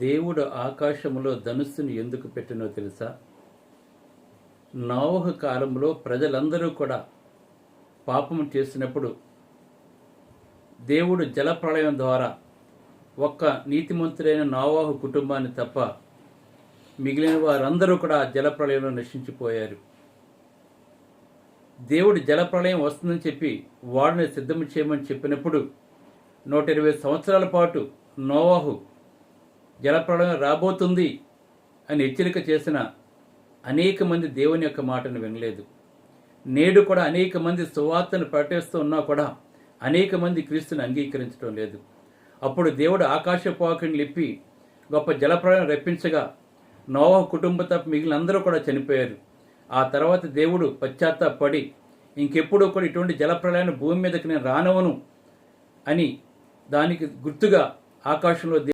దేవుడు ఆకాశములో ధనుస్సును ఎందుకు పెట్టినో తెలుసా? నోవహు కాలంలో ప్రజలందరూ కూడా పాపము చేసినప్పుడు దేవుడు జలప్రళయం ద్వారా ఒక్క నీతిమంతుడైన నోవహు కుటుంబాన్ని తప్ప మిగిలిన వారందరూ కూడా జలప్రళయంలో నశించిపోయారు. దేవుడు జలప్రళయం వస్తుందని చెప్పి వాడిని సిద్ధం చేయమని చెప్పినప్పుడు 120 సంవత్సరాల పాటు నోవహు జలప్రళయం రాబోతుంది అని హెచ్చరిక చేసిన అనేక మంది దేవుని యొక్క మాటను వినలేదు. నేడు కూడా అనేక మంది సువార్తను ప్రకటిస్తూ ఉన్నా కూడా అనేక మంది క్రీస్తుని అంగీకరించడం లేదు. అప్పుడు దేవుడు ఆకాశపోకని లిప్పి గొప్ప జలప్రళయం రప్పించగా నోవహు కుటుంబం తప్ప మిగిలిన అందరూ కూడా చనిపోయారు. ఆ తర్వాత దేవుడు పశ్చాత్తాపడి ఇంకెప్పుడు కూడా ఇటువంటి జలప్రళయాన్ని భూమి మీదకి నేను రానవను అని దానికి గుర్తుగా ఆకాశంలో